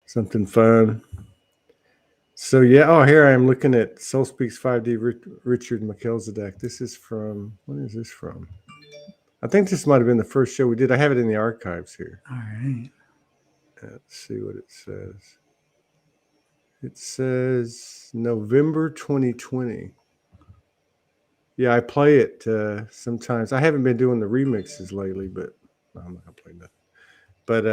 something fun. So yeah, oh, here I am looking at SoulSpeaks 5D Richard Melchizedek. This is from, when is this from? I think this might have been the first show we did. I have it in the archives here. All right. Let's see what it says. It says November 2020. Yeah, I play it sometimes. I haven't been doing the remixes lately, but no, I'm not gonna play nothing. But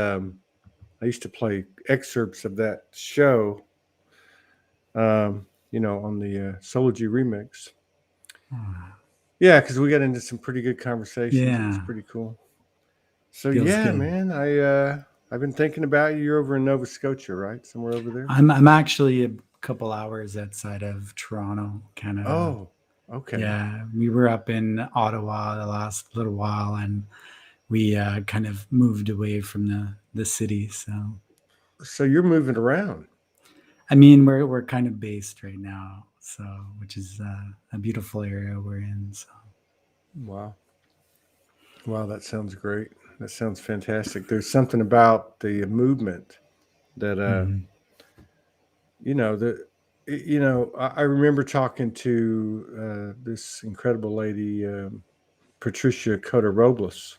I used to play excerpts of that show, on the Sology remix. Yeah, because we got into some pretty good conversations. It was Yeah. pretty cool. So Feels yeah, good. man, I've been thinking about you. You're over in Nova Scotia, right? Somewhere over there. I'm actually a couple hours outside of Toronto, Canada. Oh, okay. Yeah, we were up in Ottawa the last little while, and we kind of moved away from the city. So you're moving around. I mean, we're kind of based right now, so which is a beautiful area we're in. So Wow. Wow, that sounds great. That sounds fantastic. There's something about the movement that you know that I remember talking to this incredible lady, Patricia Cota Robles,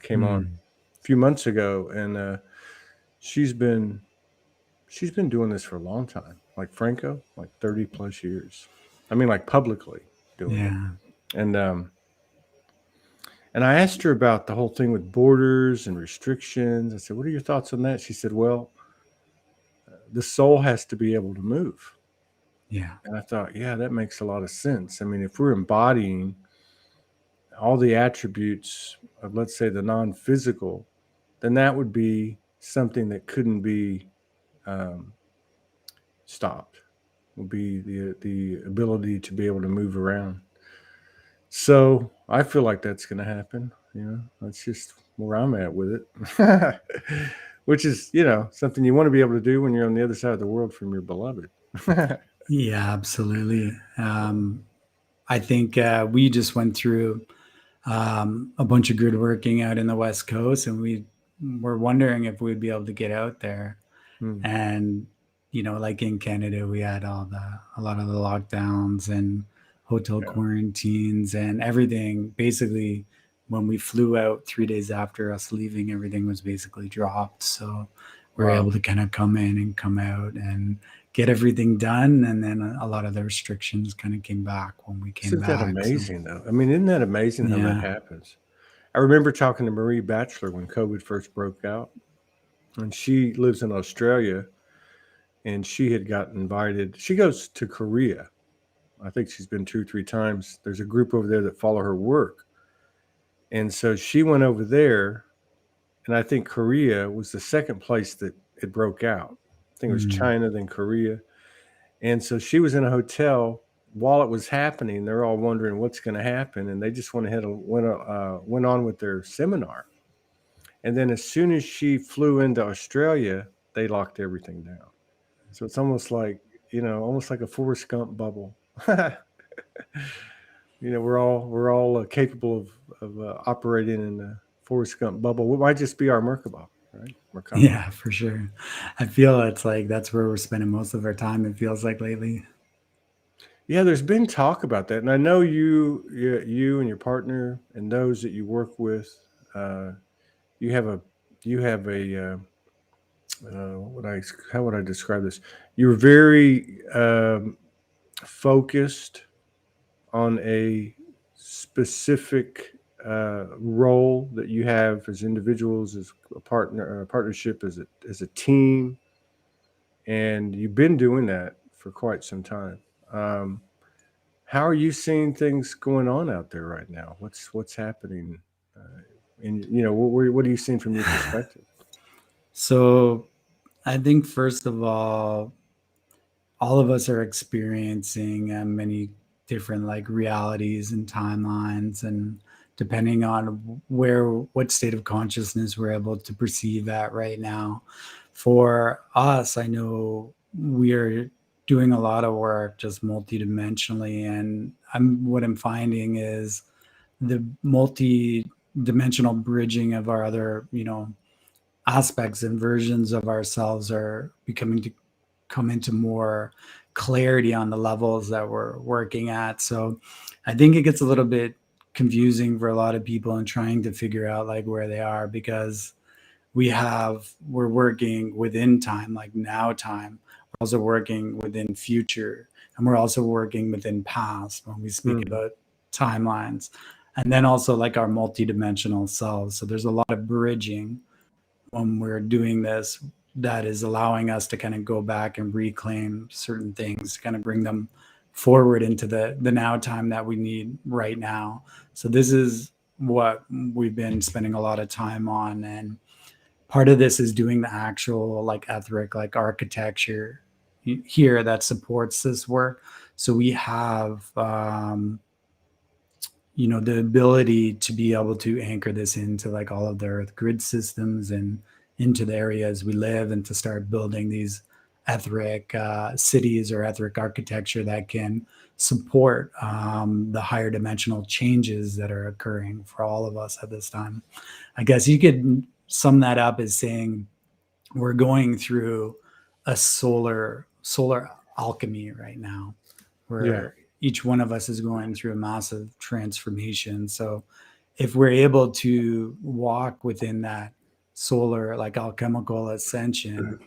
came on a few months ago, and she's been doing this for a long time, like Franco, like 30 plus years. I mean, like publicly doing it, and I asked her about the whole thing with borders and restrictions. I said, "What are your thoughts on that?" She said, "Well, the soul has to be able to move." yeah, And I thought, yeah, that makes a lot of sense. I mean, if we're embodying all the attributes of, let's say, the non-physical, then that would be something that couldn't be stopped. Would be the ability to be able to move around. So I feel like that's going to happen. That's just where I'm at with it, which is something you want to be able to do when you're on the other side of the world from your beloved. yeah, absolutely. I think we just went through a bunch of good working out in the West Coast, and we were wondering if we'd be able to get out there. And like in Canada, we had a lot of the lockdowns and hotel quarantines and everything. Basically, when we flew out 3 days after us leaving, everything was basically dropped. So we were able to kind of come in and come out and get everything done, and then a lot of the restrictions kind of came back when we came Isn't back. that amazing, though? I mean, isn't that amazing how that happens? I remember talking to Marie Batchelor when COVID first broke out, and she lives in Australia, and she had gotten invited. She goes to Korea. I think she's been 2 or 3 times. There's a group over there that follow her work, and so she went over there, and I think Korea was the second place that it broke out. I think it was China, then Korea. And so she was in a hotel while it was happening. They're all wondering what's going to happen, and they just went ahead and went on with their seminar. And then as soon as she flew into Australia, they locked everything down. So it's almost like almost like a Forrest Gump bubble. We're all capable of operating in the Forrest Gump bubble. It might just be our Merkaba, right? Merkaba. Yeah, for sure. I feel it's like that's where we're spending most of our time. It feels like lately. Yeah, there's been talk about that, and I know you and your partner and those that you work with, you have a how would I describe this? You're very focused on a specific role that you have as individuals, as a partnership, as a team, and you've been doing that for quite some time. How are you seeing things going on out there right now? What's happening? And what are you seeing from your perspective? So, I think first of all of us are experiencing many different like realities and timelines, and depending on what state of consciousness we're able to perceive at right now. For us, I know we are doing a lot of work just multidimensionally, and what I'm finding is the multi-dimensional bridging of our other aspects and versions of ourselves are becoming to come into more clarity on the levels that we're working at. So I think it gets a little bit confusing for a lot of people in trying to figure out like where they are, because we're working within time, like now time. We're also working within future, and we're also working within past when we speak about timelines. And then also like our multidimensional selves. So there's a lot of bridging when we're doing this that is allowing us to kind of go back and reclaim certain things, to kind of bring them forward into the now time that we need right now. So this is what we've been spending a lot of time on, and part of this is doing the actual like etheric like architecture here that supports this work. So we have the ability to be able to anchor this into like all of the earth grid systems and into the areas we live, and to start building these etheric cities or etheric architecture that can support the higher dimensional changes that are occurring for all of us at this time. I guess you could sum that up as saying we're going through a solar alchemy right now, where each one of us is going through a massive transformation. So if we're able to walk within that solar like alchemical ascension,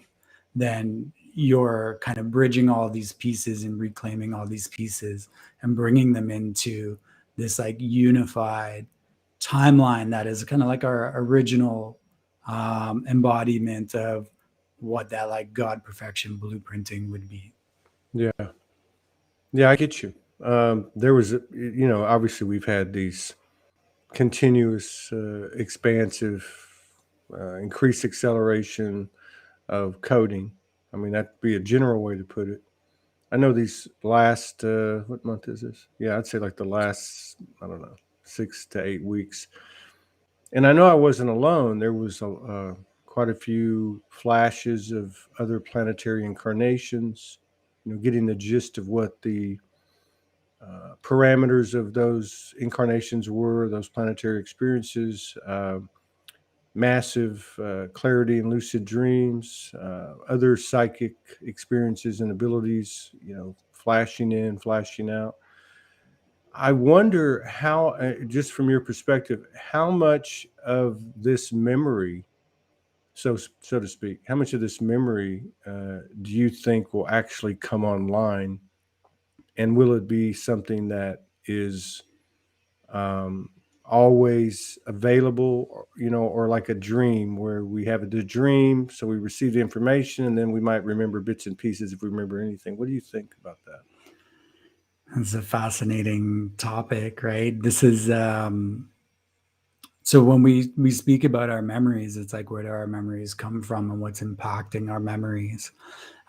then you're kind of bridging all these pieces and reclaiming all these pieces and bringing them into this like unified timeline that is kind of like our original embodiment of what that like God perfection blueprinting would be. Yeah. Yeah, I get you. There was, obviously we've had these continuous, expansive, increased acceleration of coding. I mean, that'd be a general way to put it. I know these last, what month is this? Yeah, I'd say like the last, I don't know, 6 to 8 weeks. And I know I wasn't alone. There was quite a few flashes of other planetary incarnations, getting the gist of what the parameters of those incarnations were, those planetary experiences, massive clarity and lucid dreams, other psychic experiences and abilities, flashing in, flashing out. I wonder how, just from your perspective, how much of this memory, so to speak, how much of this memory do you think will actually come online, and will it be something that is um, always available, or like a dream where we have the dream, so we receive the information, and then we might remember bits and pieces if we remember anything. What do you think about that? It's a fascinating topic, right? This is so when we speak about our memories, it's like, where do our memories come from and what's impacting our memories?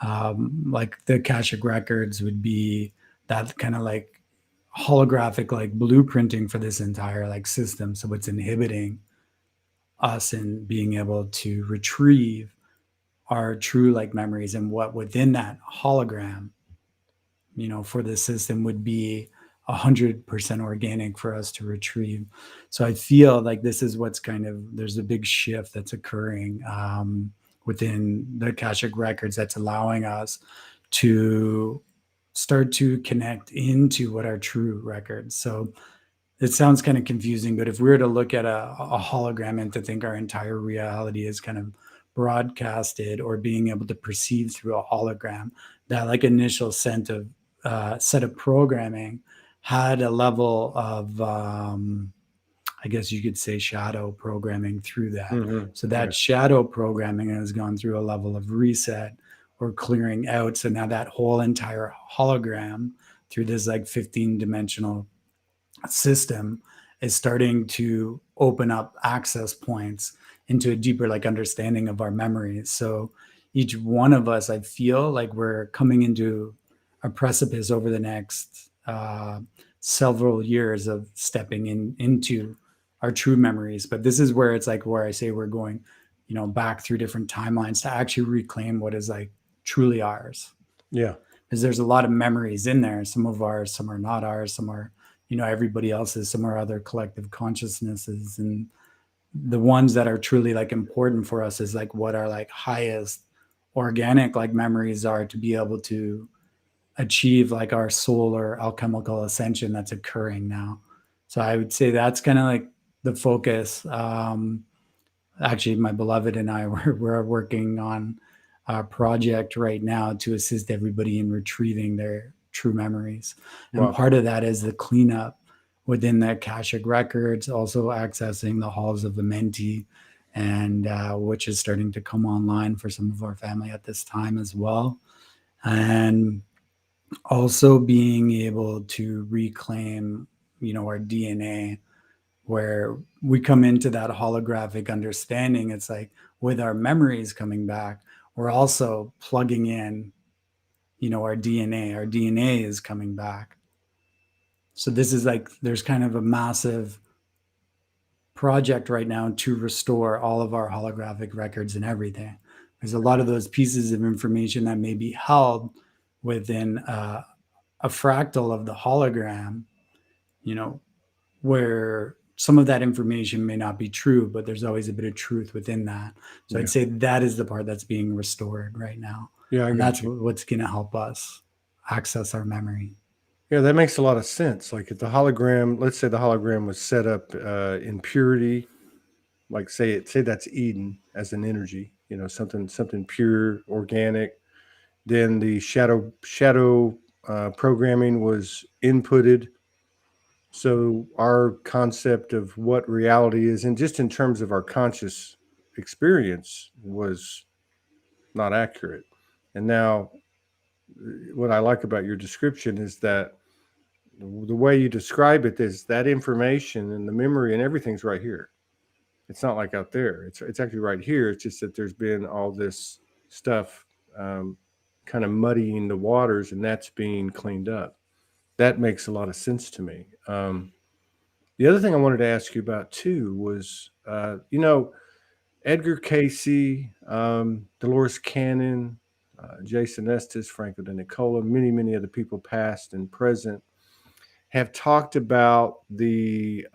Like the Akashic records would be that kind of like holographic like blueprinting for this entire like system. So it's inhibiting us in being able to retrieve our true like memories, and what within that hologram, for the system would be 100% organic for us to retrieve. So I feel like this is what's kind of, there's a big shift that's occurring within the Akashic records that's allowing us to start to connect into what are true records. So it sounds kind of confusing, but if we were to look at a hologram and to think our entire reality is kind of broadcasted or being able to perceive through a hologram, that like initial set of programming had a level of I guess you could say shadow programming through that. So that shadow programming has gone through a level of reset or clearing out. So now that whole entire hologram through this like 15-dimensional system is starting to open up access points into a deeper like understanding of our memories. So each one of us, I feel like we're coming into a precipice over the next several years of stepping into our true memories. But this is where it's like, where I say we're going, back through different timelines to actually reclaim what is like truly ours. Yeah. Because there's a lot of memories in there. Some of ours, some are not ours, some are, everybody else's, some are other collective consciousnesses. And the ones that are truly like important for us is like what our like highest organic like memories are, to be able to achieve like our soul or alchemical ascension that's occurring now. So I would say that's kind of like the focus. Actually, my beloved and I we're working on a project right now to assist everybody in retrieving their true memories, and Wow. part of that is the cleanup within the Akashic records, also accessing the halls of Amenti, and which is starting to come online for some of our family at this time as well, and also being able to reclaim, our DNA, where we come into that holographic understanding. It's like with our memories coming back, we're also plugging in, our DNA. Our DNA is coming back. So this is like, there's kind of a massive project right now to restore all of our holographic records and everything. There's a lot of those pieces of information that may be held within a fractal of the hologram, you know, where some of that information may not be true, but there's always a bit of truth within that. So Yeah. I'd say that is the part that's being restored right now. Yeah, I And got that's you. what's going to help us access our memory. Yeah, that makes a lot of sense. Like if the hologram, let's say the hologram was set up in purity, like say that's Eden as an energy, something pure, organic. Then the shadow programming was inputted. So our concept of what reality is, and just in terms of our conscious experience, was not accurate. And now, what I like about your description is that the way you describe it is that information and the memory and everything's right here. It's not like out there. It's actually right here. It's just that there's been all this stuff kind of muddying the waters, and that's being cleaned up. That makes a lot of sense to me. The other thing I wanted to ask you about too was, Edgar Casey, Dolores Cannon, Jason Estes, Franco de Nicola, many of the people past and present have talked about the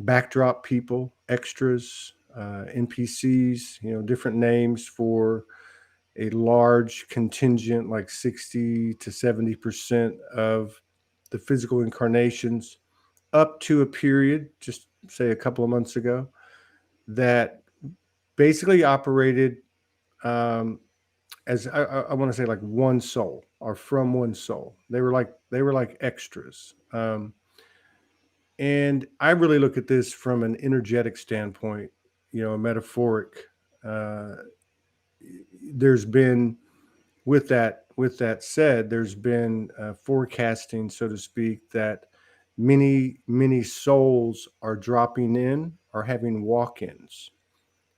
backdrop people, extras, NPCs, different names for a large contingent, like 60 to 70% of the physical incarnations up to a period, just say a couple of months ago, that basically operated as I want to say like one soul or from one soul. They were like extras. And I really look at this from an energetic standpoint, a metaphoric. Uh, there's been with that said, there's been forecasting, so to speak, that many souls are dropping in or having walk-ins,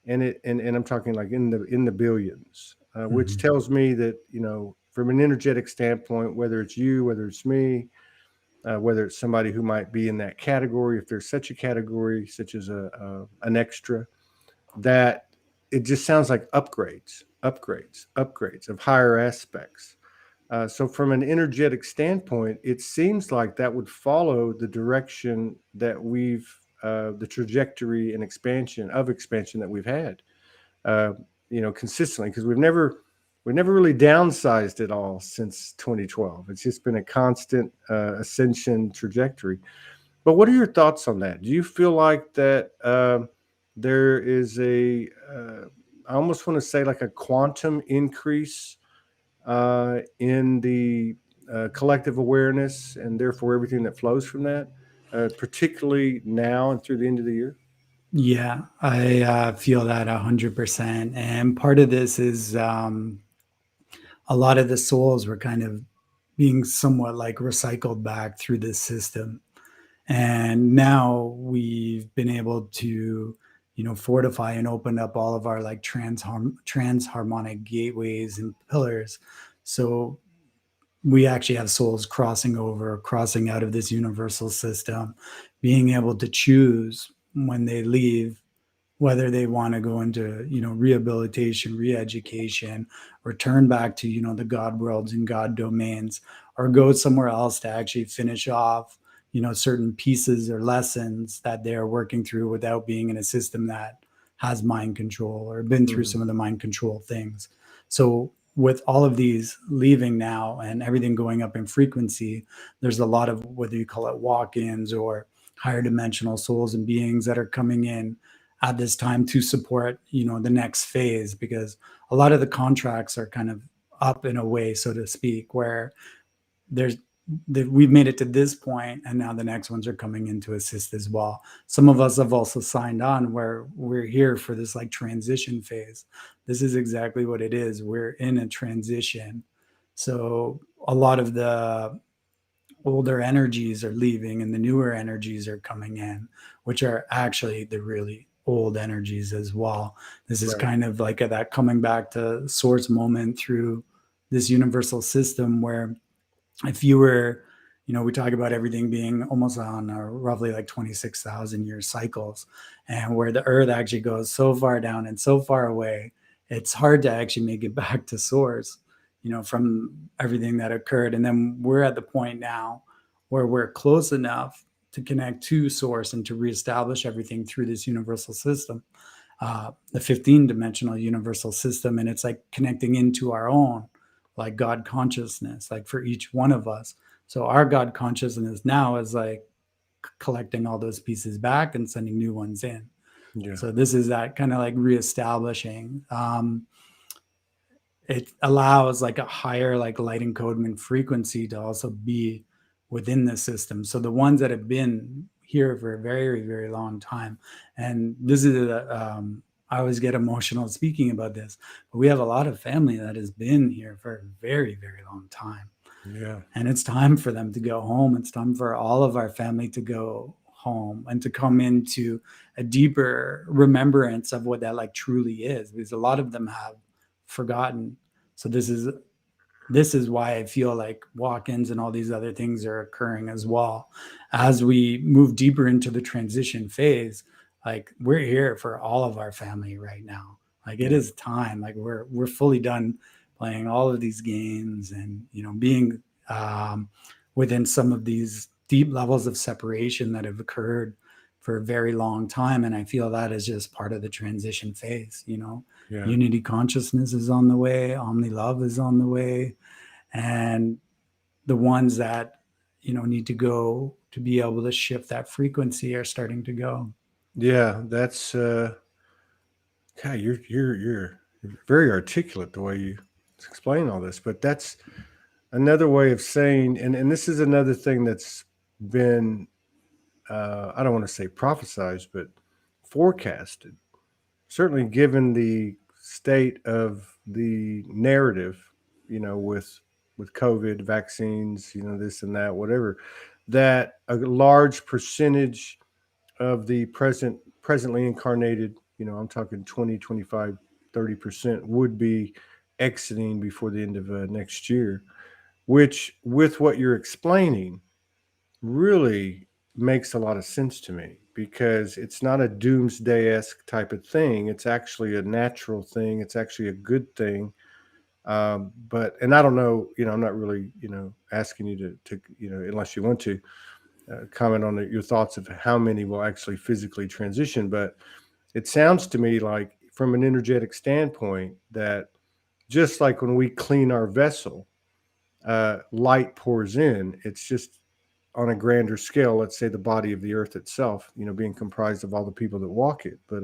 and I'm talking like in the billions, which Mm-hmm. tells me that from an energetic standpoint, whether it's you, whether it's me, whether it's somebody who might be in that category, if there's such a category, such as an extra, that it just sounds like upgrades of higher aspects. So, from an energetic standpoint, it seems like that would follow the direction that the trajectory and expansion that we've had, uh, consistently, because we've never really downsized at all since 2012. It's just been a constant ascension trajectory. But what are your thoughts on that? Do you feel like that there is I almost want to say like a quantum increase in the collective awareness, and therefore everything that flows from that, particularly now and through the end of the year? Yeah, I feel that 100%. And part of this is a lot of the souls were kind of being somewhat like recycled back through this system. And now we've been able to, fortify and open up all of our like transharmonic gateways and pillars. So we actually have souls crossing over, crossing out of this universal system, being able to choose when they leave whether they want to go into rehabilitation, re-education, return back to the god worlds and god domains, or go somewhere else to actually finish off certain pieces or lessons that they're working through without being in a system that has mind control or been through some of the mind control things. So with all of these leaving now and everything going up in frequency, there's a lot of, whether you call it walk-ins or higher dimensional souls and beings that are coming in at this time to support, the next phase, because a lot of the contracts are kind of up in a way, so to speak, where we've made it to this point and now the next ones are coming in to assist as well. Some of us have also signed on where we're here for this like transition phase. This is exactly what it is. We're in a transition. So a lot of the older energies are leaving and the newer energies are coming in, which are actually the really old energies as well. This is kind of like that coming back to source moment through this universal system where if you were, we talk about everything being almost on roughly like 26,000 year cycles, and where the earth actually goes so far down and so far away, it's hard to actually make it back to source, from everything that occurred. And then we're at the point now where we're close enough to connect to source and to reestablish everything through this universal system, the 15-dimensional universal system. And it's like connecting into our own, like God consciousness, like for each one of us. So our God consciousness now is like collecting all those pieces back and sending new ones in. Yeah. So this is that kind of like reestablishing. It allows like a higher like light encodement frequency to also be within the system. So the ones that have been here for a very, very long time, and this is I always get emotional speaking about this, but we have a lot of family that has been here for a very, very long time. Yeah. And it's time for them to go home. It's time for all of our family to go home and to come into a deeper remembrance of what that like truly is, because a lot of them have forgotten. So this is why I feel like walk-ins and all these other things are occurring as well. As we move deeper into the transition phase, like we're here for all of our family right now. Like it is time. Like we're fully done playing all of these games and, being within some of these deep levels of separation that have occurred for a very long time. And I feel that is just part of the transition phase, Unity consciousness is on the way. Omni love is on the way. And the ones that, need to go to be able to shift that frequency are starting to go. Yeah, that's God, you're very articulate the way you explain all this. But that's another way of saying, and this is another thing that's been I don't want to say prophesized, but forecasted. Certainly, given the state of the narrative, with COVID, vaccines, this and that, whatever, that a large percentage of the presently incarnated, I'm talking 20, 25, 30% would be exiting before the end of next year, which with what you're explaining really makes a lot of sense to me, because it's not a doomsday-esque type of thing. It's actually a natural thing. It's actually a good thing. And I don't know, I'm not really, asking you to unless you want to comment on your thoughts of how many will actually physically transition. But it sounds to me like, from an energetic standpoint, that just like when we clean our vessel, light pours in. It's just on a grander scale. Let's say the body of the earth itself, being comprised of all the people that walk it. But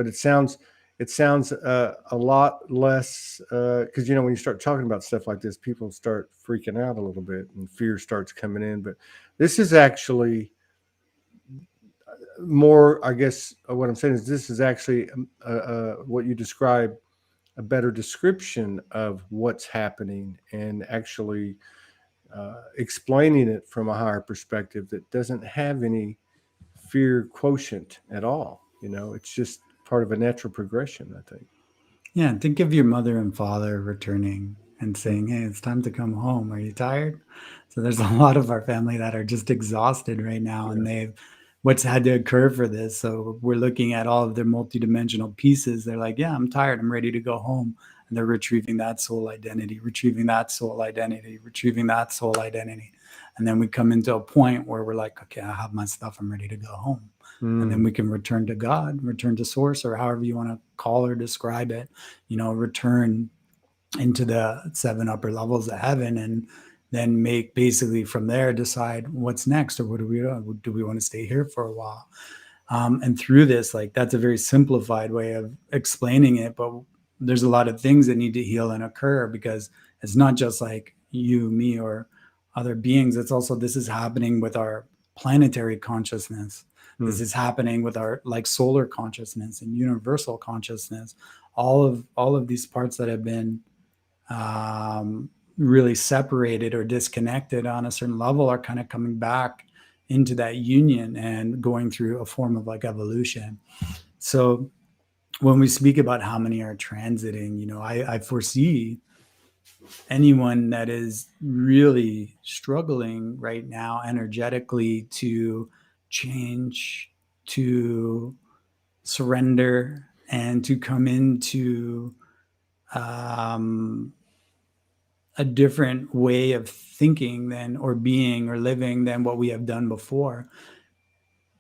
it sounds a lot less, because when you start talking about stuff like this, people start freaking out a little bit and fear starts coming in. But this is actually more, I guess what I'm saying is this is actually what you describe, a better description of what's happening, and actually explaining it from a higher perspective that doesn't have any fear quotient at all. It's just part of a natural progression, I think. Yeah, think of your mother and father returning and saying, "Hey, it's time to come home. Are you tired?" So there's a lot of our family that are just exhausted right now, and what's had to occur for this. So we're looking at all of their multidimensional pieces. They're like, "Yeah, I'm tired. I'm ready to go home. and they're retrieving that soul identity, retrieving that soul identity, retrieving that soul identity. And then we come into a point where we're like, okay, I have my stuff, I'm ready to go home. And then we can return to God, return to source, or however you want to call or describe it, return into the 7 upper levels of heaven, and then make basically from there decide what's next, or what do we want to stay here for a while. And through this, like, that's a very simplified way of explaining it, but there's a lot of things that need to heal and occur, because it's not just like you, me, or other beings. It's also, this is happening with our planetary consciousness. This is happening with our like solar consciousness and universal consciousness. All of these parts that have been really separated or disconnected on a certain level are kind of coming back into that union and going through a form of like evolution. So when we speak about how many are transiting, I foresee anyone that is really struggling right now energetically to change, to surrender, and to come into a different way of thinking than, or being, or living than what we have done before,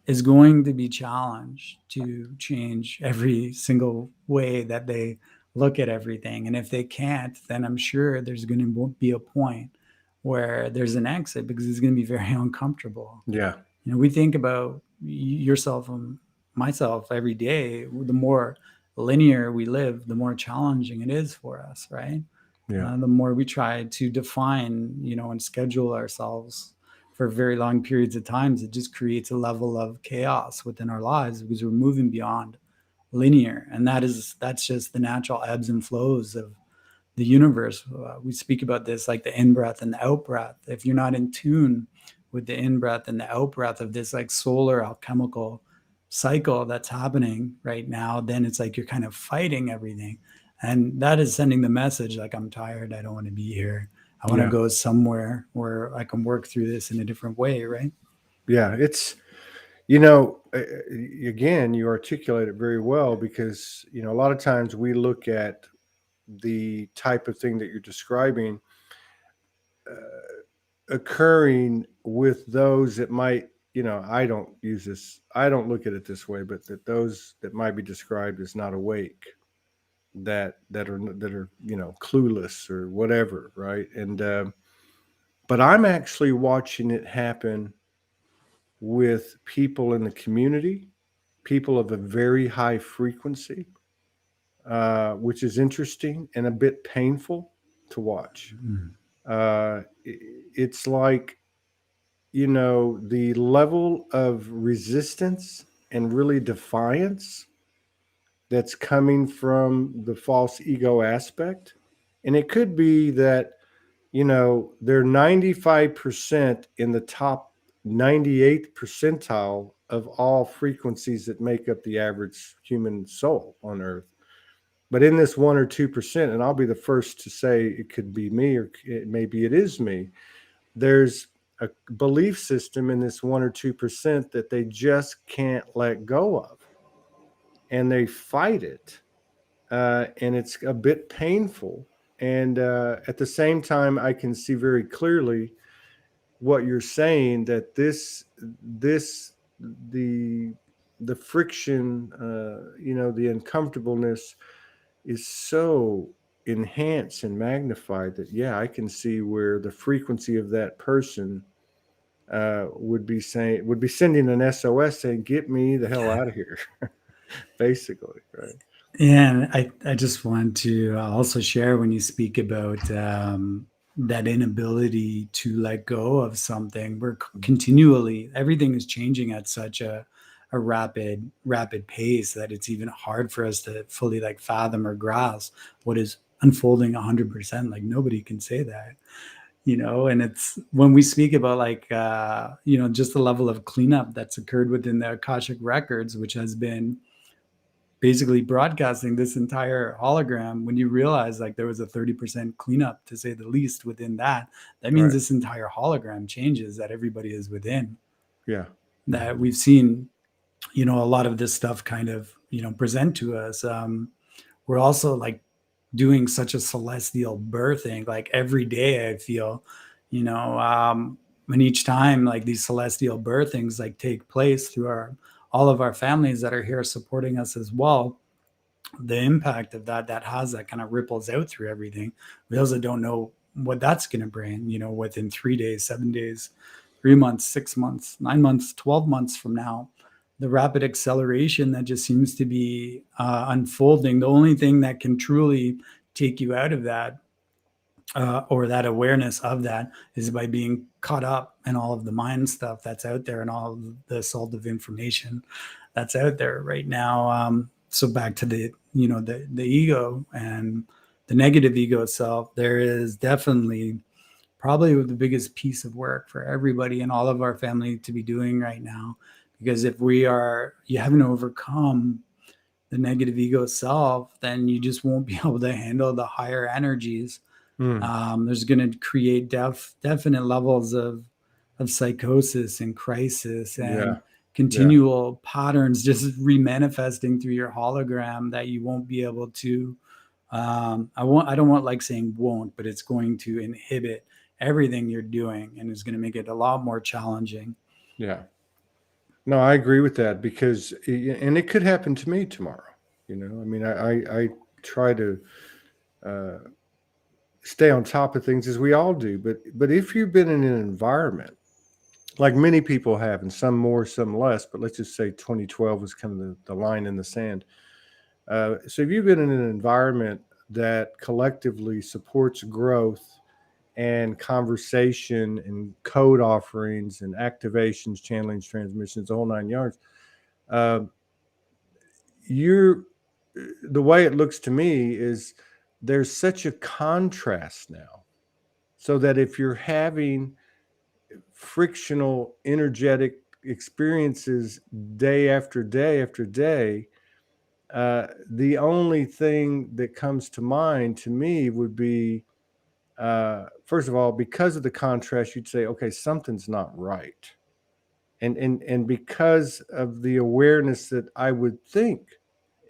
is going to be challenged to change every single way that they look at everything. And if they can't, then I'm sure there's going to be a point where there's an exit, because it's going to be very uncomfortable. Yeah. We think about yourself and myself every day. The more linear we live, the more challenging it is for us, right? Yeah. The more we try to define, and schedule ourselves for very long periods of times, it just creates a level of chaos within our lives, because we're moving beyond linear. And that's just the natural ebbs and flows of the universe. We speak about this like the in-breath and the out-breath. If you're not in tune with the in-breath and the out-breath of this like solar alchemical cycle that's happening right now, then it's like you're kind of fighting everything. And that is sending the message like, I'm tired, I don't want to be here. I want to go somewhere where I can work through this in a different way, right? Yeah, it's, again, you articulate it very well, because, a lot of times we look at the type of thing that you're describing occurring with those that might, I don't look at it this way, but that those that might be described as not awake, that are clueless or whatever, right? And but I'm actually watching it happen with people in the community, people of a very high frequency, which is interesting and a bit painful to watch. It's like, the level of resistance and really defiance that's coming from the false ego aspect. And it could be that, they're 95% in the top 98th percentile of all frequencies that make up the average human soul on earth. But in this 1 or 2%, and I'll be the first to say it could be me, or maybe it is me, there's a belief system in this 1 or 2% that they just can't let go of. And they fight it. And it's a bit painful. And at the same time, I can see very clearly what you're saying, that the friction, the uncomfortableness is so enhanced and magnified that, yeah, I can see where the frequency of that person would be sending an SOS saying, "Get me the hell out of here," basically, right? And I just want to also share, when you speak about that inability to let go of something, we're continually, everything is changing at such a rapid pace that it's even hard for us to fully like fathom or grasp what is unfolding 100%. Like, nobody can say that, and it's when we speak about like, just the level of cleanup that's occurred within the Akashic records, which has been basically broadcasting this entire hologram. When you realize like there was a 30% cleanup, to say the least, within that means this entire hologram changes that everybody is within. Yeah. That we've seen, a lot of this stuff kind of, present to us. We're also like doing such a celestial birthing. Like every day I feel, and each time like these celestial birthings like take place through all of our families that are here supporting us as well, the impact of that has that kind of ripples out through everything. We also don't know what that's going to bring, within 3 days, 7 days, 3 months, 6 months, 9 months, 12 months from now. The rapid acceleration that just seems to be unfolding. The only thing that can truly take you out of that, or that awareness of that, is by being caught up in all of the mind stuff that's out there and all of the assault of information that's out there right now. So back to the ego and the negative ego itself, there is definitely probably the biggest piece of work for everybody and all of our family to be doing right now. Because if you haven't overcome the negative ego self, then you just won't be able to handle the higher energies. There's going to create definite levels of psychosis and crisis and continual patterns just remanifesting through your hologram that you won't be able to. I don't want like saying won't, but it's going to inhibit everything you're doing and is going to make it a lot more challenging. Yeah. No, I agree with that, because, and it could happen to me tomorrow. I mean, I try to stay on top of things, as we all do. But if you've been in an environment, like many people have, and some more, some less, but let's just say 2012 was kind of the line in the sand. So if you've been in an environment that collectively supports growth and conversation and code offerings and activations, channelings, transmissions, the whole 9 yards, the way it looks to me is there's such a contrast now, so that if you're having frictional, energetic experiences day after day after day, the only thing that comes to mind to me would be, first of all, because of the contrast, you'd say, okay, something's not right. And because of the awareness that I would think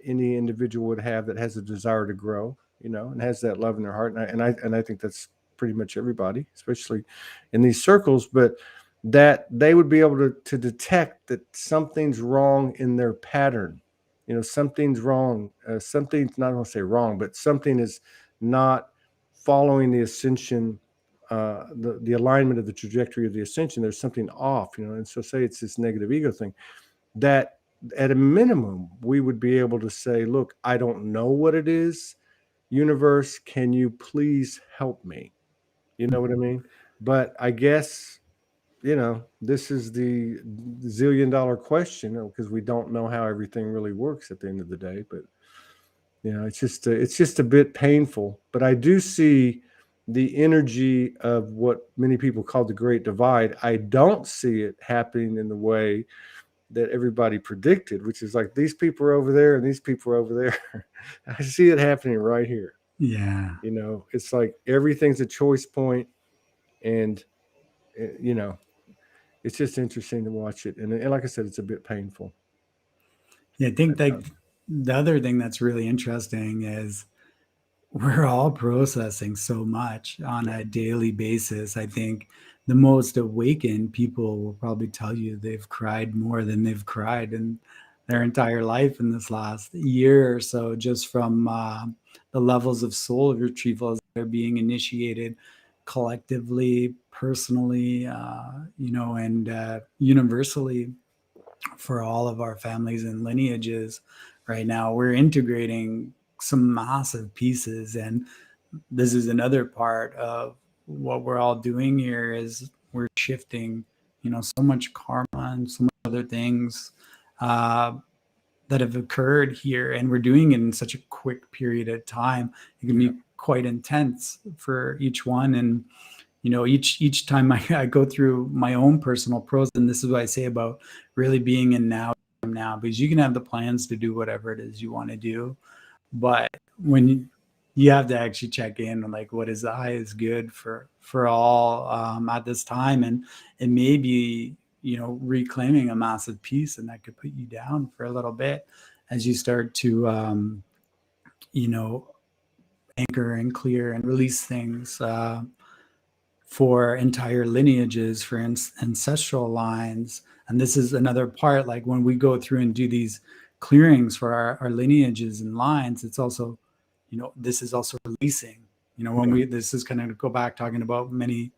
any individual would have that has a desire to grow, and has that love in their heart. And I think that's pretty much everybody, especially in these circles, but that they would be able to detect that something's wrong in their pattern. Something's wrong. Something's not going to say wrong, but something is not following the ascension, the alignment of the trajectory of the ascension. There's something off, and so say it's this negative ego thing, that at a minimum, we would be able to say, look, I don't know what it is. Universe, can you please help me? You know what I mean? But I guess, this is the zillion-dollar question, because we don't know how everything really works at the end of the day. But, it's just a bit painful. But I do see the energy of what many people call the Great Divide. I don't see it happening in the way that everybody predicted, which is like these people are over there and these people are over there. I see it happening right here. Yeah. It's like everything's a choice point, and it's just interesting to watch it. And like I said, it's a bit painful. Yeah, I think like the other thing that's really interesting is we're all processing so much on a daily basis. I think the most awakened people will probably tell you they've cried more than they've cried in their entire life in this last year or so, just from the levels of soul retrievals that are being initiated collectively, personally, and universally for all of our families and lineages. Right now, we're integrating some massive pieces, and this is another part of what we're all doing here is we're shifting so much karma and so much other things that have occurred here, and we're doing it in such a quick period of time. It can be quite intense for each one. And each time I go through my own personal pros, and this is what I say about really being in now, because you can have the plans to do whatever it is you want to do, but when you have to actually check in on like what is the highest good for all at this time, and it may be reclaiming a massive piece, and that could put you down for a little bit as you start to anchor and clear and release things for entire lineages, for ancestral lines. And this is another part, like when we go through and do these clearings for our lineages and lines, it's also, this is also releasing, when this is kind of go back talking about many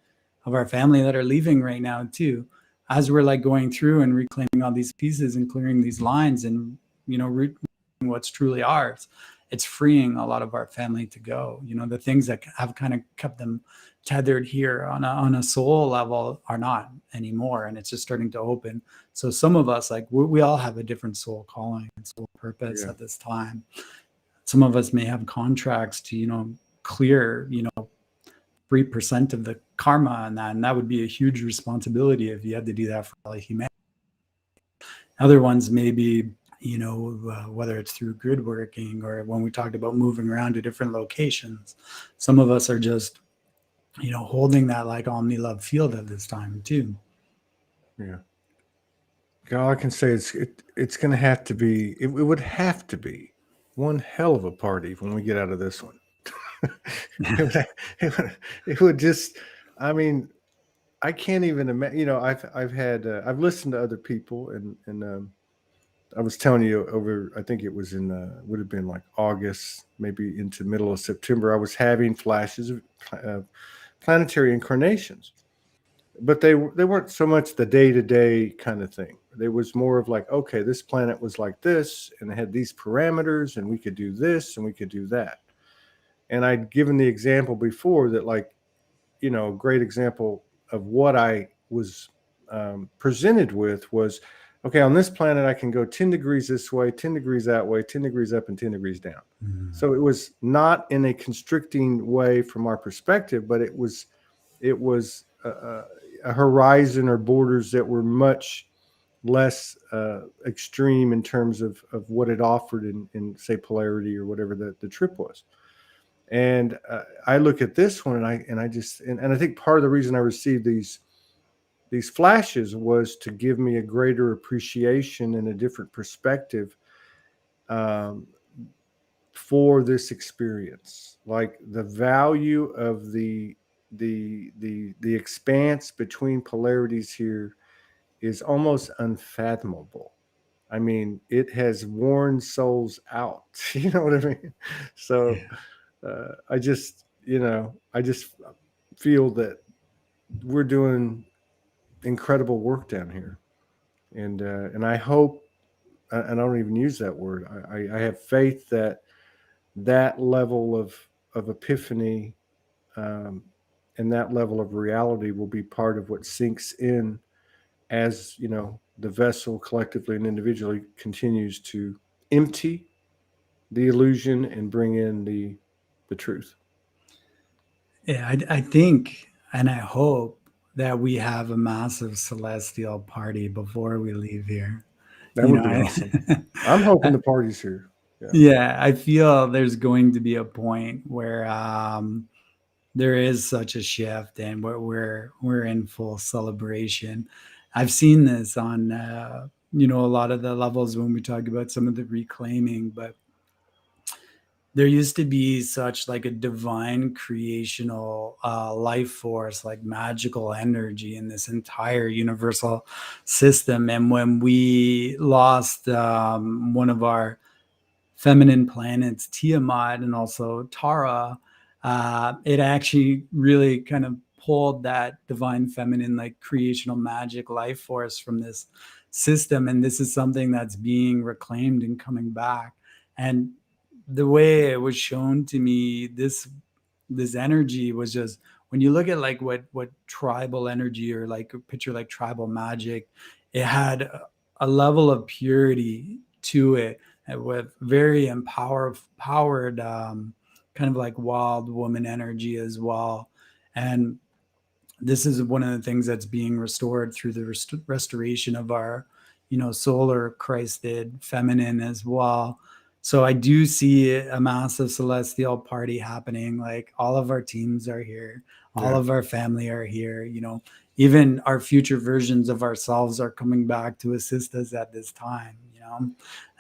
of our family that are leaving right now too, as we're like going through and reclaiming all these pieces and clearing these lines and, what's truly ours. It's freeing a lot of our family to go. The things that have kind of kept them tethered here on a soul level are not anymore, and it's just starting to open. So some of us, like we all have a different soul calling and soul purpose at this time. Some of us may have contracts to clear 3% of the karma on that, and that would be a huge responsibility if you had to do that for all humanity. Other ones maybe whether it's through grid working or when we talked about moving around to different locations, some of us are just holding that like omni love field at this time too. Yeah. All I can say is it's going to have to be, it would have to be one hell of a party when we get out of this one. it would just, I mean, I can't even imagine, I've listened to other people and I was telling you over, I think it was in, would have been like August, maybe into middle of September, I was having flashes of planetary incarnations. But they weren't so much the day-to-day kind of thing. There was more of like, okay, this planet was like this, and it had these parameters, and we could do this, and we could do that. And I'd given the example before that, like, a great example of what I was presented with was, okay, on this planet, I can go 10 degrees this way, 10 degrees that way, 10 degrees up, and 10 degrees down. Mm-hmm. So it was not in a constricting way from our perspective, but it was a horizon or borders that were much less extreme in terms of what it offered in say polarity or whatever the trip was. And I look at this one and I think part of the reason I received these flashes was to give me a greater appreciation and a different perspective for this experience, like the value of the expanse between polarities here is almost unfathomable. I mean, it has worn souls out. You know what I mean? So I just feel that we're doing incredible work down here, and I hope, and I don't even use that word. I have faith that level of epiphany and that level of reality will be part of what sinks in as the vessel collectively and individually continues to empty the illusion and bring in the truth. Yeah, I think and I hope that we have a massive celestial party before we leave here. That would be awesome. I'm hoping the party's here. Yeah, I feel there's going to be a point where there is such a shift and we're in full celebration. I've seen this on a lot of the levels when we talk about some of the reclaiming, but there used to be such like a divine creational life force, like magical energy in this entire universal system. And when we lost one of our feminine planets, Tiamat, and also Tara, it actually really kind of pulled that divine feminine, like creational magic life force from this system. And this is something that's being reclaimed and coming back. And the way it was shown to me, this energy was just, when you look at like what tribal energy or like a picture like tribal magic, it had a level of purity to it with very powered kind of like wild woman energy as well. And this is one of the things that's being restored through the restoration of our solar Christed feminine as well. So I do see a massive celestial party happening. Like all of our teams are here. All of our family are here. Even our future versions of ourselves are coming back to assist us at this time,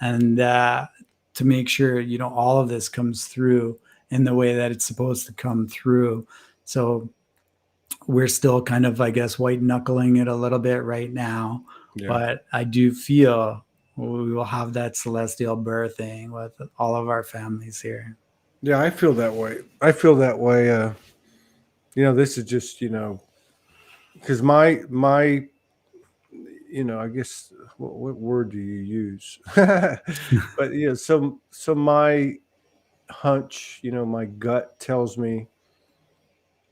and to make sure, all of this comes through in the way that it's supposed to come through. So we're still kind of, I guess, white knuckling it a little bit right now. Yeah. But I do feel we will have that celestial birthing with all of our families here. Yeah, I feel that way. I feel that way. This is just, because my, I guess what word do you use? But so my hunch, my gut tells me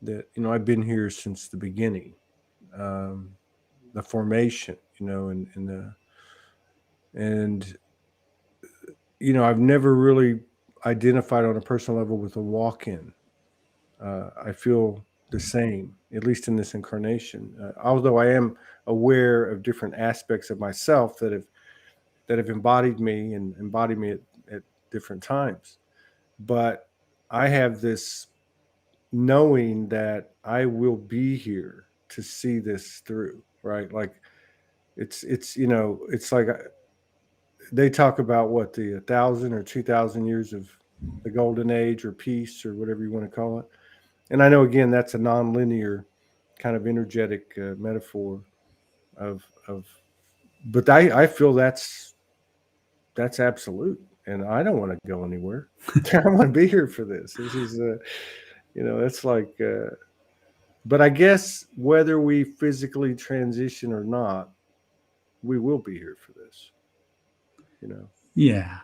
that I've been here since the beginning, the formation, and I've never really identified on a personal level with a walk-in. I feel the same, at least in this incarnation. Although I am aware of different aspects of myself that have embodied me and embodied me at different times, but I have this knowing that I will be here to see this through. Right? Like it's it's like they talk about what the 1,000 or 2,000 years of the golden age or peace or whatever you want to call it. And I know, again, that's a nonlinear kind of energetic metaphor of, but I feel that's absolute, and I don't want to go anywhere. I want to be here for this. This is, it's like, but I guess whether we physically transition or not, we will be here for this. Yeah.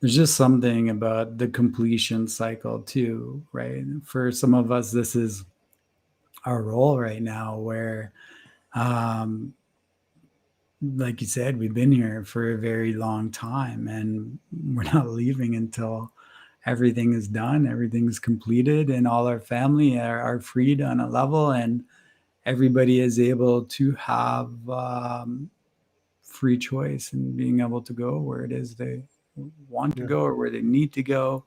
There's just something about the completion cycle too, right? For some of us, this is our role right now, where like you said, we've been here for a very long time, and we're not leaving until everything is done, everything's completed, and all our family are freed on a level, and everybody is able to have free choice and being able to go where it is they want to go or where they need to go,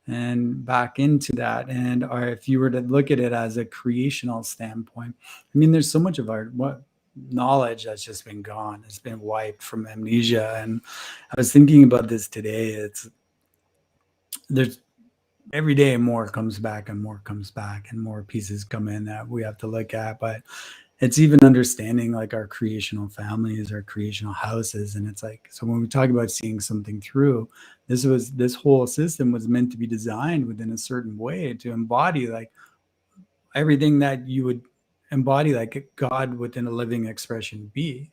and back into that. And or if you were to look at it as a creational standpoint, I mean, there's so much of our knowledge that's just been gone. It's been wiped from amnesia. And I was thinking about this today. There's every day more comes back and more comes back and more pieces come in that we have to look at. But it's even understanding like our creational families, our creational houses. And it's like, so when we talk about seeing something through, this whole system was meant to be designed within a certain way to embody like everything that you would embody like God within a living expression be.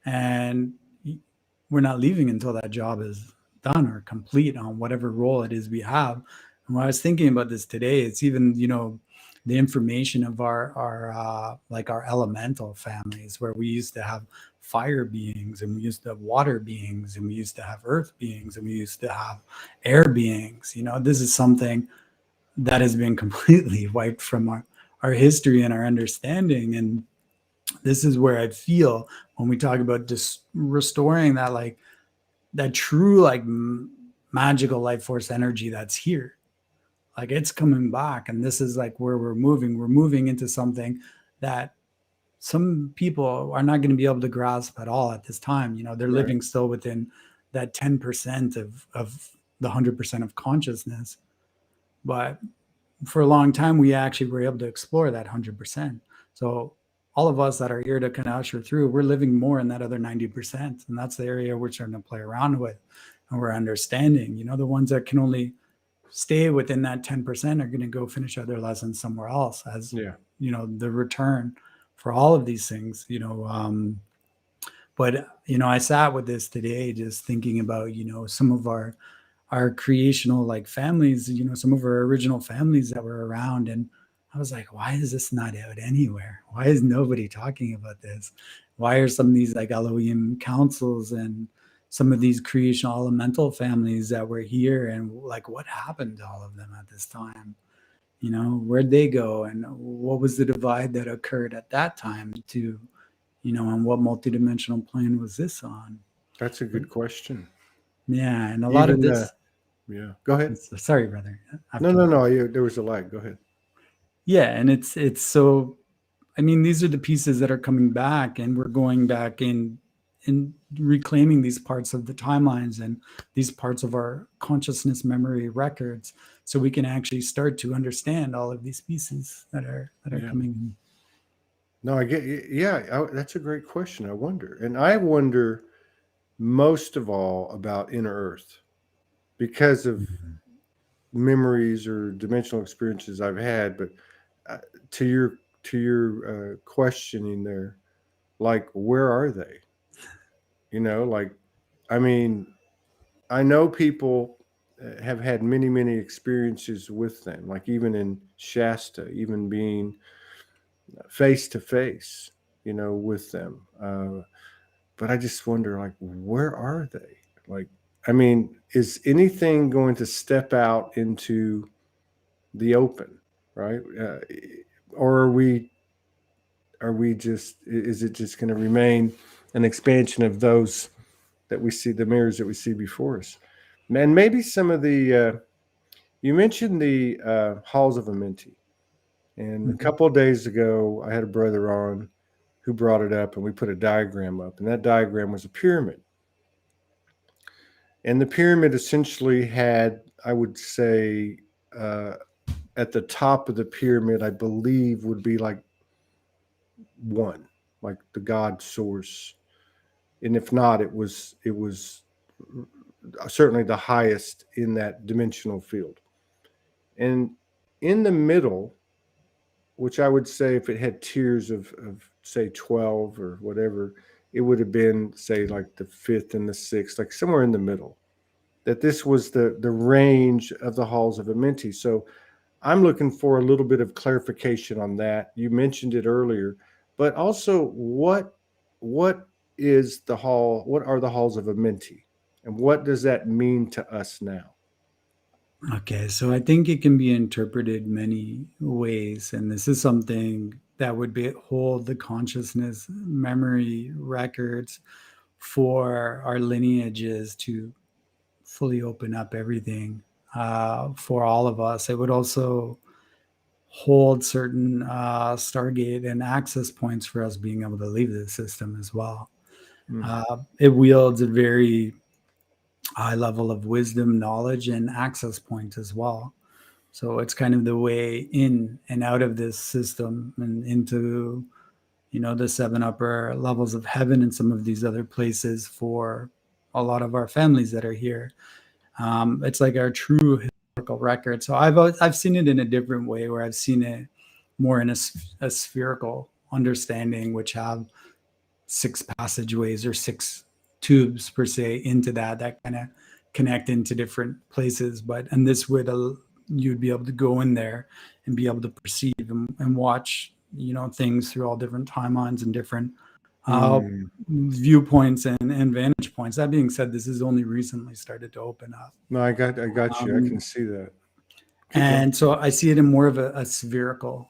And we're not leaving until that job is done or complete on whatever role it is we have. And when I was thinking about this today, it's even, the information of our like our elemental families, where we used to have fire beings, and we used to have water beings, and we used to have earth beings, and we used to have air beings. This is something that has been completely wiped from our history and our understanding. And this is where I feel when we talk about just restoring that, like that true, like magical life force energy that's here, like it's coming back. And this is like where we're moving into something that some people are not going to be able to grasp at all at this time. They're living still within that 10% of the 100% of consciousness. But for a long time, we actually were able to explore that 100%. So all of us that are here to kind of usher through, we're living more in that other 90%. And that's the area we're starting to play around with. And we're understanding, the ones that can only stay within that 10% are going to go finish other lessons somewhere else as, the return for all of these things, but, I sat with this today, just thinking about, some of our creational like families, some of our original families that were around. And I was like, why is this not out anywhere? Why is nobody talking about this? Why are some of these like Elohim councils and some of these creational elemental families that were here, and like what happened to all of them at this time? Where'd they go, and what was the divide that occurred at that time to, and what multidimensional plane was this on? That's a good question. Yeah. And a lot of this, go ahead. Sorry, brother. No. There was a lag. Go ahead. Yeah. And it's so, I mean, these are the pieces that are coming back, and we're going back in reclaiming these parts of the timelines and these parts of our consciousness memory records, so we can actually start to understand all of these pieces that are Yeah. coming in. No, I get. Yeah, that's a great question. I wonder, and I wonder most of all about inner Earth because of memories or dimensional experiences I've had. But uh, to your questioning there, like where are they? Like I mean, I know people have had many experiences with them, like even in Shasta, even being face to face, with them. But I just wonder, like, where are they? Like, I mean, is anything going to step out into the open, right? Or are we just? Is it just going to remain an expansion of those that we see, the mirrors that we see before us? And maybe some of the you mentioned the halls of Amenti, and a Mhm. couple of days ago, I had a brother on who brought it up, and we put a diagram up, and that diagram was a pyramid. And the pyramid essentially had, I would say, uh, at the top of the pyramid, I believe would be like one, like the God source. And if not, it was certainly the highest in that dimensional field. And in the middle, which I would say if it had tiers of say 12 or whatever, it would have been say like the fifth and the sixth, like somewhere in the middle. That this was the range of the halls of Amenti. So I'm looking for a little bit of clarification on that. You mentioned it earlier, but also what is the hall? What are the halls of Amenti, and what does that mean to us now? Okay, so I think it can be interpreted many ways, and this is something that would be hold the consciousness memory records for our lineages to fully open up everything for all of us. It would also hold certain Stargate and access points for us being able to leave the system as well. Mm. It wields a very high level of wisdom, knowledge, and access point as well. So it's kind of the way in and out of this system and into, the seven upper levels of heaven and some of these other places for a lot of our families that are here. It's like our true historical record. So I've seen it in a different way, where I've seen it more in a spherical understanding, which have six passageways or six tubes per se into that kind of connect into different places. And this would you'd be able to go in there and be able to perceive and watch things through all different timelines and different Mm. viewpoints and vantage points. That being said, this has only recently started to open up. No, I got you. I can Um, see that. Keep going. and so I see it in more of a spherical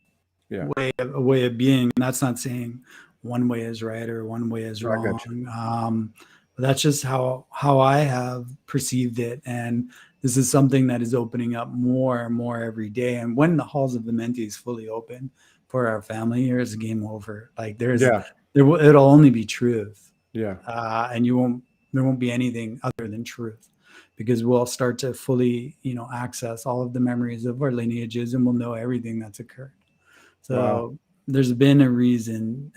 Yeah, a way of being. And that's not saying one way is right or one way is no, I wrong. got you. But that's just how I have perceived it. And this is something that is opening up more and more every day. And when the halls of Amenti is fully open for our family, here is a game over. Like Yeah, it'll only be truth, yeah. and there won't be anything other than truth, because we'll start to fully access all of the memories of our lineages, and we'll know everything that's occurred. Wow. So there's been a reason.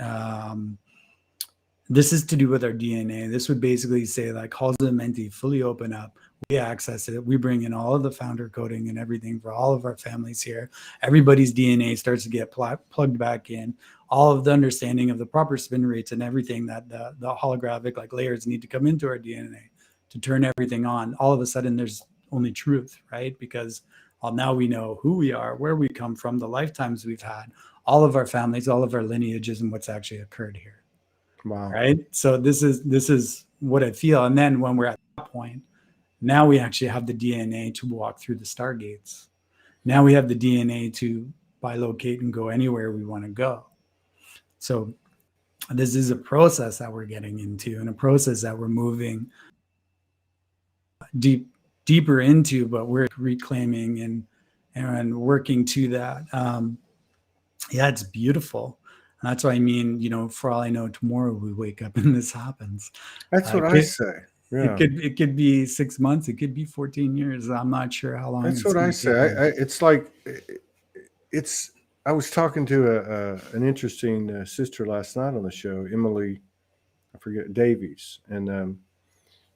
This is to do with our DNA. This would basically say, like, halls of Menti fully open up. We access it. We bring in all of the founder coding and everything for all of our families here. Everybody's DNA starts to get plugged back in. All of the understanding of the proper spin rates and everything that the holographic like layers need to come into our DNA to turn everything on. All of a sudden, there's only truth, right? Because now we know who we are, where we come from, the lifetimes we've had, all of our families, all of our lineages, and what's actually occurred here. Wow. Right. So this is what I feel. And then when we're at that point, now we actually have the DNA to walk through the stargates. Now we have the DNA to bilocate and go anywhere we want to go. So this is a process that we're getting into, and a process that we're moving deeper into, but we're reclaiming and working to that. Yeah, it's beautiful. And that's what I mean, for all I know, tomorrow we wake up and this happens. That's what It I could, say. it Yeah. could, it could be 6 months. It could be 14 years. I'm not sure how long That's it's what I going to take say. me. It's like it's. I was talking to an interesting sister last night on the show, Emily. I forget Davies, and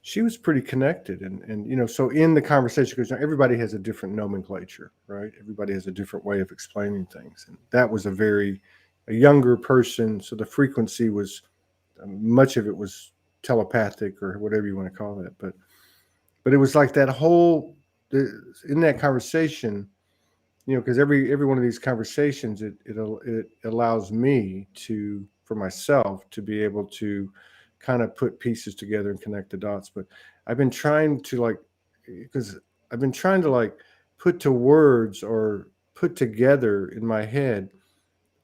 she was pretty connected. And so in the conversation, because everybody has a different nomenclature, right? Everybody has a different way of explaining things, and that was a younger person, so the frequency was much of it was telepathic or whatever you want to call that, but it was like that whole in that conversation, because every one of these conversations, it allows me to, for myself, to be able to kind of put pieces together and connect the dots. But I've been trying to because I've been trying to put to words or put together in my head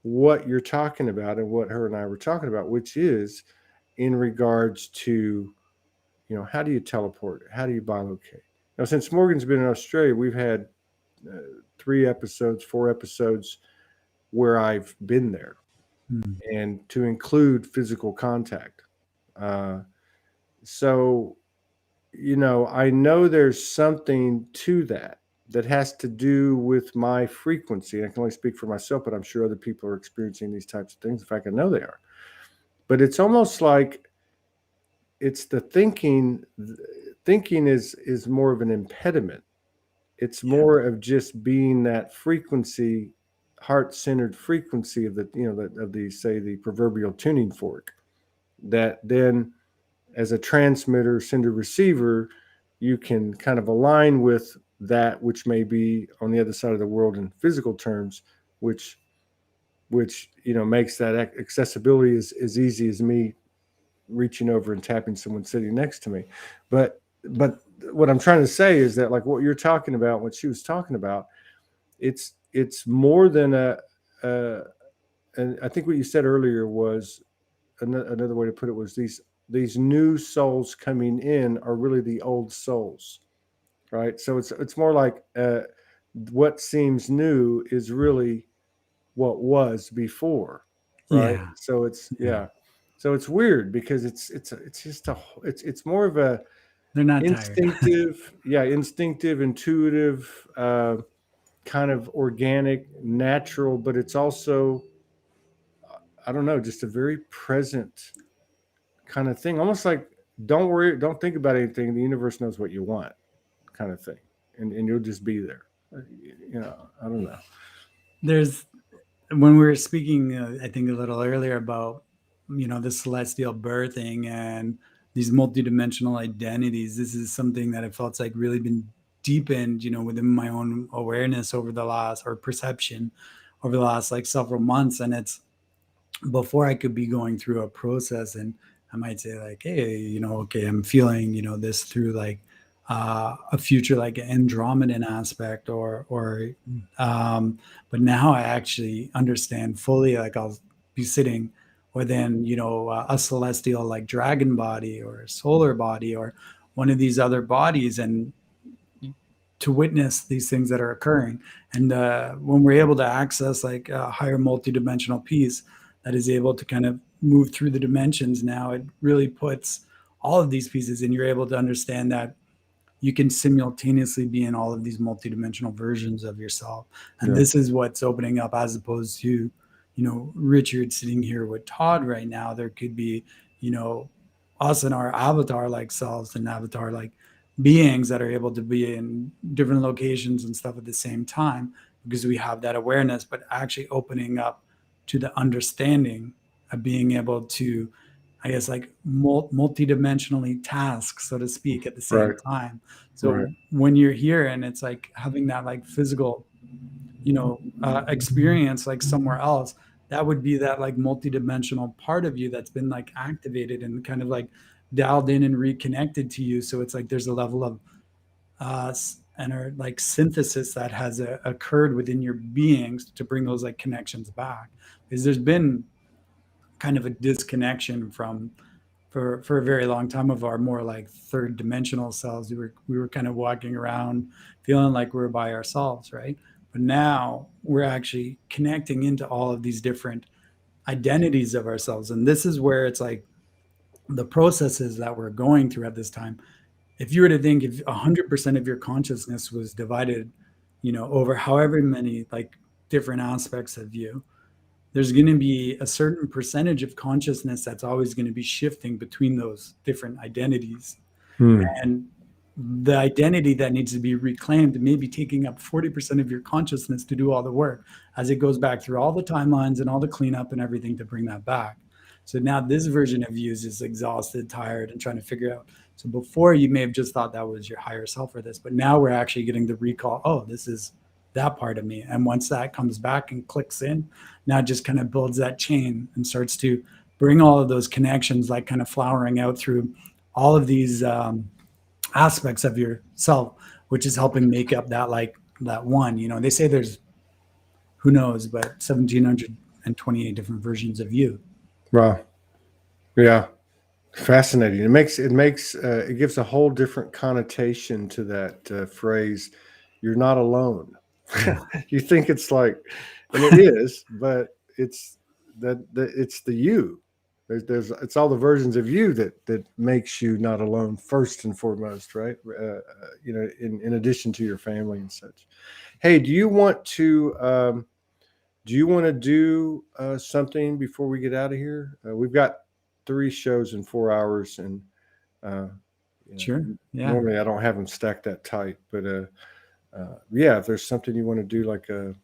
what you're talking about and what her and I were talking about, which is in regards to, how do you teleport? How do you bilocate? Now, since Morgan's been in Australia, we've had 3 episodes, 4 episodes where I've been there, Hmm. and to include physical contact. Uh, so, I know there's something to that has to do with my frequency. I can only speak for myself, but I'm sure other people are experiencing these types of things. In fact, I know they are. But it's almost like it's the thinking. Thinking is more of an impediment. It's Yeah. more of just being that frequency, heart-centered frequency of the say the proverbial tuning fork, that then as a transmitter, sender, receiver, you can kind of align with that which may be on the other side of the world in physical terms, which makes that accessibility as easy as me reaching over and tapping someone sitting next to me. But what I'm trying to say is that, like what you're talking about, what she was talking about, it's more than a and I think what you said earlier was another way to put it was these new souls coming in are really the old souls, right? So it's more like what seems new is really what was before, right? Yeah. So it's Yeah. yeah. So it's weird because it's just it's more of a They're not tired. instinctive, intuitive, kind of organic, natural, but it's also, I don't know, just a very present kind of thing. Almost like, don't worry, don't think about anything. The universe knows what you want, kind of thing, and you'll just be there. I don't know. There's when we were speaking, I think a little earlier about the celestial birthing and these multidimensional identities. This is something that I felt like really been deepened, within my own awareness over the last or perception over the last like several months. And it's before I could be going through a process and I might say like, hey, okay, I'm feeling, this through like a future like Andromedan aspect but now I actually understand fully, like I'll be sitting within, a celestial like dragon body or a solar body or one of these other bodies and to witness these things that are occurring. And when we're able to access like a higher multidimensional piece that is able to kind of move through the dimensions, now it really puts all of these pieces and you're able to understand that you can simultaneously be in all of these multidimensional versions of yourself. And Yeah, this is what's opening up as opposed to, Richard sitting here with Todd right now. There could be, you know, us and our avatar like selves and avatar like beings that are able to be in different locations and stuff at the same time because we have that awareness, but actually opening up to the understanding of being able to, I guess, like multidimensionally task, so to speak, at the same right, time. right, So when you're here and it's like having that like physical, experience like somewhere else, that would be that like multidimensional part of you that's been like activated and kind of like dialed in and reconnected to you. So it's like there's a level of and or like synthesis that has occurred within your beings to bring those like connections back because there's been kind of a disconnection from for a very long time of our more like third dimensional selves. We were kind of walking around feeling like we were by ourselves, right? But now we're actually connecting into all of these different identities of ourselves. And this is where it's like the processes that we're going through at this time. If you were to think if 100% of your consciousness was divided, over however many like different aspects of you, there's going to be a certain percentage of consciousness that's always going to be shifting between those different identities. Hmm. And the identity that needs to be reclaimed may be taking up 40% of your consciousness to do all the work as it goes back through all the timelines and all the cleanup and everything to bring that back. So now this version of you is just exhausted, tired, and trying to figure out. So before you may have just thought that was your higher self or this, but now we're actually getting the recall. Oh, this is that part of me. And once that comes back and clicks in, now it just kind of builds that chain and starts to bring all of those connections, like kind of flowering out through all of these aspects of yourself, which is helping make up that like that one. They say there's who knows, but 1,728 different versions of you. Wow. Yeah. Fascinating. It gives a whole different connotation to that phrase. You're not alone. You think it's like, and it is, but it's it's the you. It's all the versions of you that makes you not alone first and foremost, right? In addition to your family and such. Hey, do you want to do something before we get out of here? We've got 3 shows in 4 hours, and uh, Sure. Yeah. normally I don't have them stacked that tight, but yeah, if there's something you want to do, like a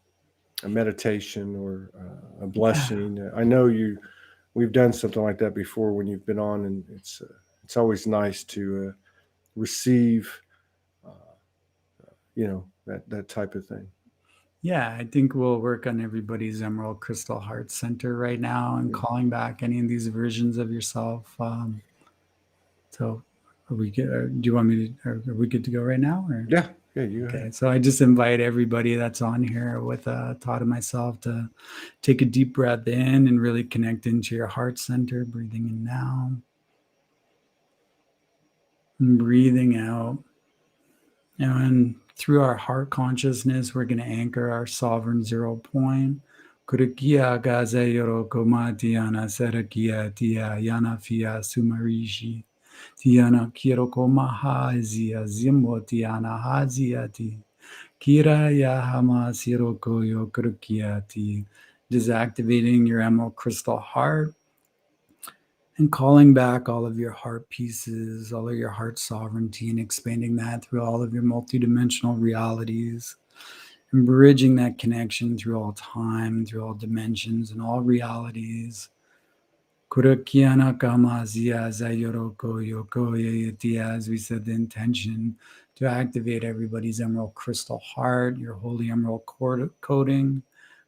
meditation or a blessing, I know we've done something like that before when you've been on, and it's always nice to receive, that type of thing. Yeah, I think we'll work on everybody's Emerald Crystal Heart Center right now and calling back any of these versions of yourself. So, are we good? Or do you want me to? Are we good to go right now? Or? Yeah, you go Okay, ahead. so I just invite everybody that's on here with Todd and myself to take a deep breath in and really connect into your heart center, breathing in now and breathing out. And through our heart consciousness, we're going to anchor our sovereign 0 point. Kurikia gaze yoroko matiana serakia tia yana fia sumarishi. Tiana kiroko mahazia zimbo tiana haziati. Kira Yahama Siroko Yokurukiati. Just activating your emerald crystal heart and calling back all of your heart pieces, all of your heart sovereignty, and expanding that through all of your multidimensional realities. And bridging that connection through all time, through all dimensions, and all realities. Kurakiana Kamazia Zayoroko Yoko Yatia, as we said, the intention to activate everybody's emerald crystal heart, your holy emerald coating.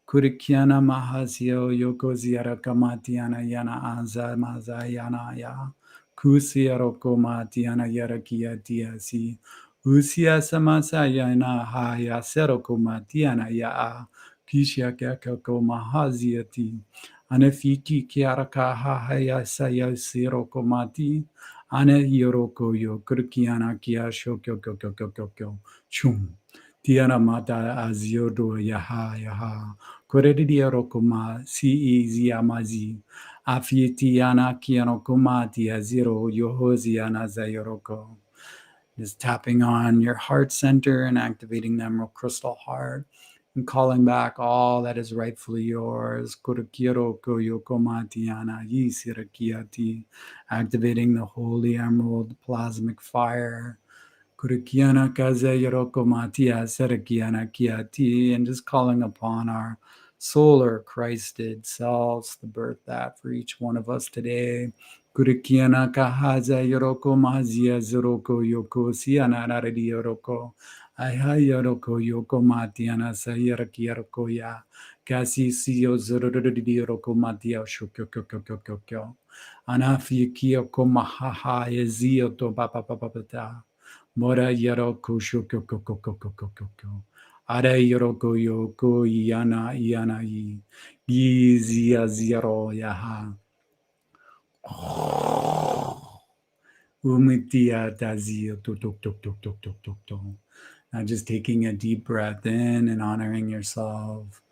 Kurikiana Mahasio Yoko Ziara Kamatiana Yana Aza Mazayana Ya. Kusiaroko Matiana Yarakia Tiasi. Usia Samasayana Haya Seroko Matiana Ya. Kishia Kakako Mahaziati. Anafiki kiaraka hahaya saya siroko mati. Ane yoroko yo kurkiana kia shokyo kyo kyo kyo kyo kyo. Chum. Tiana mata aziodo yaha yaha. Koredidia rokoma si ziamazi. Afietiana kianokoma tia zero yohoziana zayoroko. Just tapping on your heart center and activating the emerald crystal heart and calling back all that is rightfully yours. Activating the holy emerald plasmic fire. And just calling upon our solar Christed selves, the birth that for each one of us today. Kurikiana kahaza yoroko mazia zoroko yoko siana naradi yoroko. Yoroko yoko matiana sayaraki yoroko ya. Kasi siyo zorodi yoroko matia shokyo. Anafi kiyoko mahaha ezio to papa papa. Mora yoroko shokyo. Are yoroko yoko yana i. Gizia zero yaha. Umitia dazio tok. Now just taking a deep breath in and honoring yourself.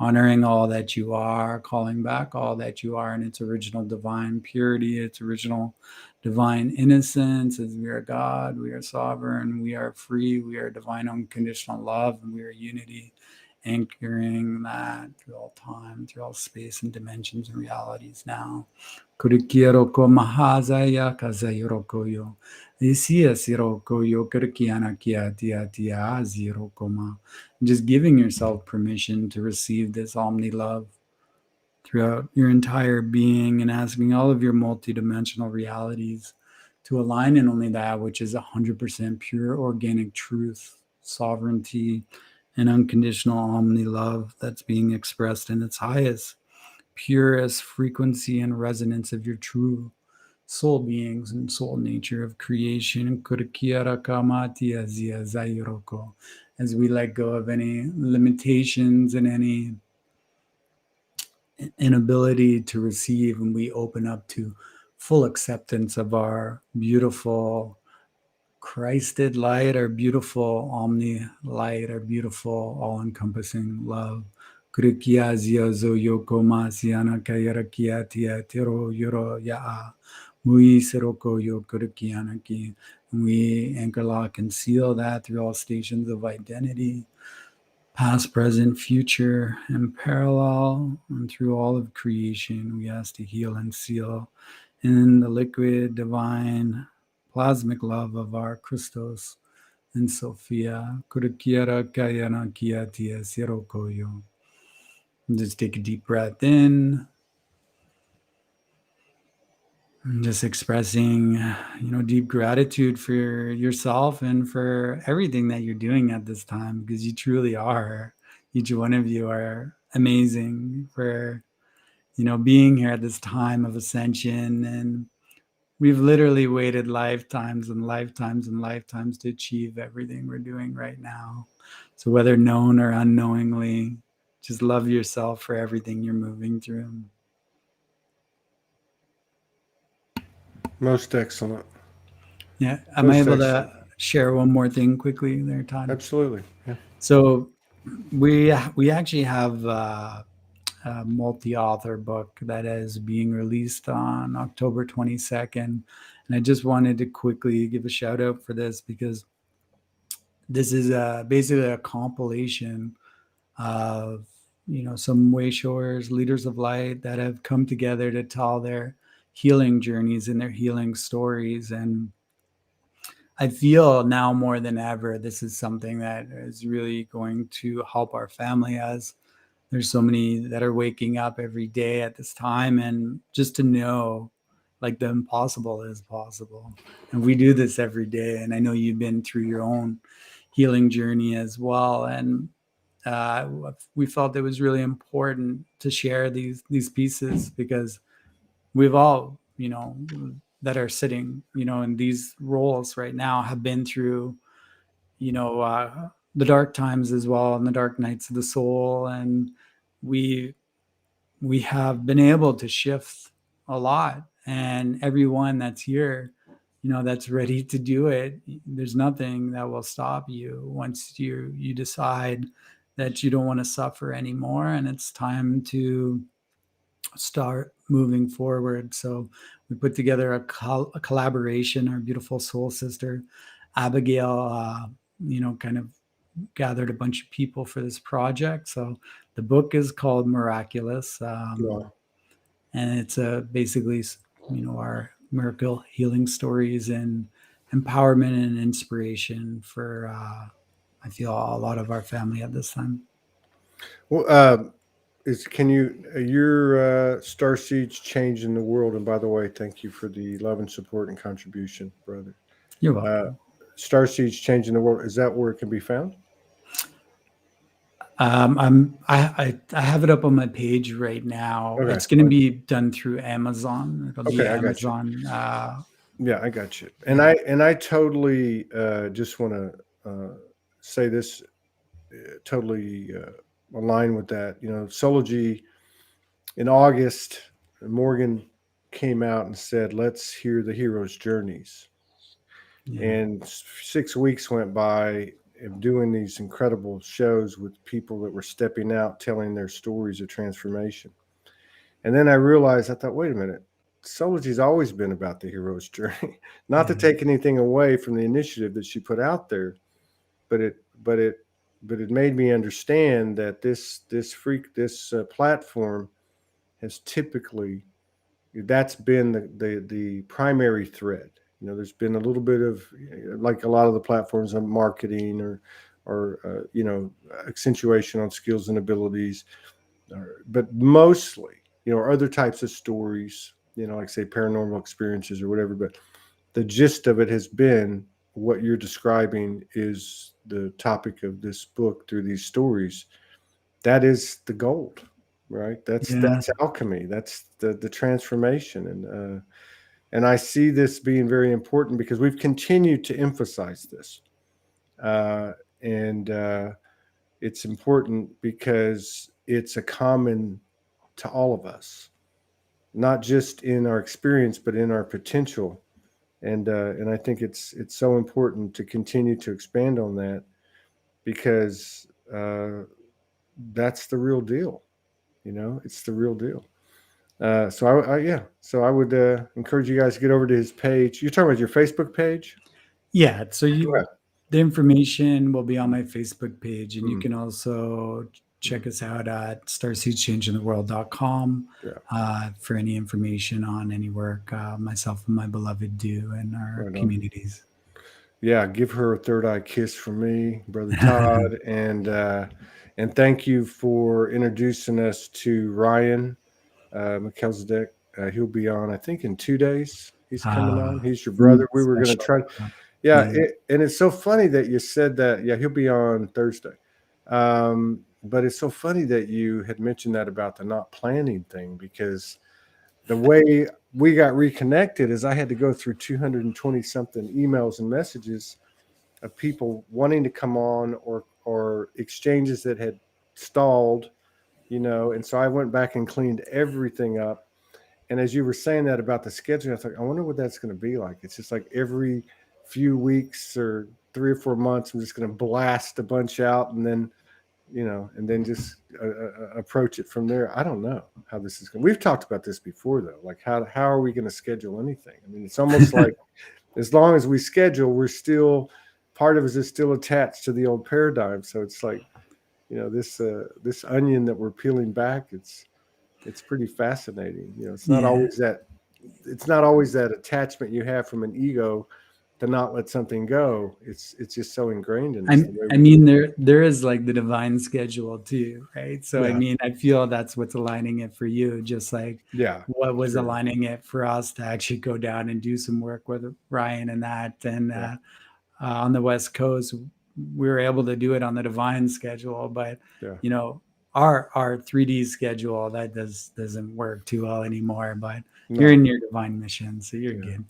honoring all that you are, calling back all that you are in its original divine purity, its original divine innocence, as we are God, we are sovereign, we are free, we are divine unconditional love, and we are unity, anchoring that through all time, through all space and dimensions and realities now. Kurikiaroko mahazaya kazayorokoyo. Isia sirokoyo kurikiana kia tia tia azirokoma. Just giving yourself permission to receive this omni love throughout your entire being, and asking all of your multidimensional realities to align in only that which is 100% pure organic truth, sovereignty, and unconditional omni love that's being expressed in its highest, purest frequency and resonance of your true soul beings and soul nature of creation. As we let go of any limitations and any inability to receive, and we open up to full acceptance of our beautiful Christed light, our beautiful omni light, our beautiful all-encompassing love. We anchor, lock, and seal that through all stations of identity, past, present, future, and parallel, and through all of creation. We ask to heal and seal in the liquid, divine, plasmic love of our Christos and Sophia. Just take a deep breath in. And just expressing, deep gratitude for yourself and for everything that you're doing at this time, because you truly are. Each one of you are amazing for, being here at this time of ascension. And we've literally waited lifetimes and lifetimes and lifetimes to achieve everything we're doing right now. So whether known or unknowingly, just love yourself for everything you're moving through. Most excellent. Yeah. Am I Most able excellent. to share one more thing quickly there, Todd? Absolutely. Yeah. So we actually have a multi-author book that is being released on October 22nd. And I just wanted to quickly give a shout out for this, because this is basically a compilation of some wayshowers, leaders of light that have come together to tell their healing journeys and their healing stories. And I feel now more than ever, this is something that is really going to help our family, as there's so many that are waking up every day at this time, and just to know like the impossible is possible. And we do this every day. And I know you've been through your own healing journey as well. And we felt it was really important to share these pieces, because we've all, that are sitting, in these roles right now, have been through, the dark times as well, and the dark nights of the soul. And we have been able to shift a lot. And everyone that's here, that's ready to do it, there's nothing that will stop you once you decide that you don't want to suffer anymore, and it's time to start moving forward. So we put together a collaboration. Our beautiful soul sister Abigail, kind of gathered a bunch of people for this project. So the book is called Miraculous, Wow. and it's basically, our miracle healing stories and empowerment and inspiration for, I feel, a lot of our family at this time. Well, can you your star seeds changing the world? And by the way, thank you for the love and support and contribution, brother. You're Uh, welcome. star seeds changing the world. Is that where it can be found? I have it up on my page right now. Okay. It's going to be done through Amazon. It'll be Okay, I got you. Amazon. Yeah, I got you. And Yeah. I totally just want to say this totally align with that. Sology in August, Morgan came out and said, "Let's hear the heroes' journeys." Yeah. And 6 weeks went by, of doing these incredible shows with people that were stepping out, telling their stories of transformation. And then I realized, I thought, wait a minute, Sology's always been about the hero's journey. Not to Yeah. take anything away from the initiative that she put out there, but it made me understand that this platform has typically, that's been the primary thread. You know, there's been a little bit of, like a lot of the platforms on marketing or accentuation on skills and abilities, but mostly, other types of stories, like say paranormal experiences or whatever. But the gist of it has been what you're describing is the topic of this book through these stories. That is the gold, right? That's alchemy. That's the transformation, and I see this being very important because we've continued to emphasize this, and it's important because it's a common to all of us, not just in our experience but in our potential, and I think it's so important to continue to expand on that because that's the real deal. It's the real deal. So I would encourage you guys to get over to his page. You're talking about your Facebook page? Yeah. So Okay. the information will be on my Facebook page, and you Mm, can also check mm, us out at starseedschangingtheworld.com yeah. for any information on any work myself and my beloved do in our Right on. communities. Yeah. Give her a third eye kiss from me, brother Todd, and thank you for introducing us to Ryan Melchizedek. He'll be on, I think, in 2 days. He's coming on. He's your brother. We were going to try. Special. Yeah, Yeah. and it's so funny that you said that. Yeah, he'll be on Thursday. But it's so funny that you had mentioned that about the not planning thing, because the way we got reconnected is I had to go through 220 something emails and messages of people wanting to come on or exchanges that had stalled, and so I went back and cleaned everything up. And as you were saying that about the scheduling, I thought, I wonder what that's going to be like. It's just like every few weeks or 3 or 4 months, I'm just going to blast a bunch out and then, just approach it from there. I don't know how this is going. We've talked about this before, though. Like, how are we going to schedule anything? I mean, it's almost like as long as we schedule, we're still, part of us is still attached to the old paradigm. So it's like, this onion that we're peeling back, it's pretty fascinating. It's not Yeah. always that attachment you have from an ego to not let something go. It's just so ingrained in us the way I we. mean, there is like the divine schedule too, right? So I Yeah, mean, I feel that's what's aligning it for you, just like yeah, what was sure, aligning it for us to actually go down and do some work with Ryan and that. And yeah, on the West Coast, we were able to do it on the divine schedule, but yeah. you know, our 3D schedule that doesn't work too well anymore. But you're No, in your divine mission, so you're yeah. good.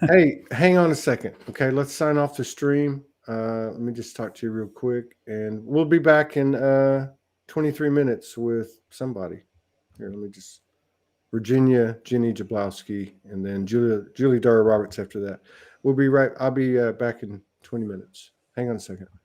Hey, hang on a second. Okay, let's sign off the stream. Let me just talk to you real quick, and we'll be back in 23 minutes with somebody. Here, let me just. Virginia, Jenny Jablowski, and then Julie Dara Roberts after that. I'll be back in 20 minutes. Hang on a second.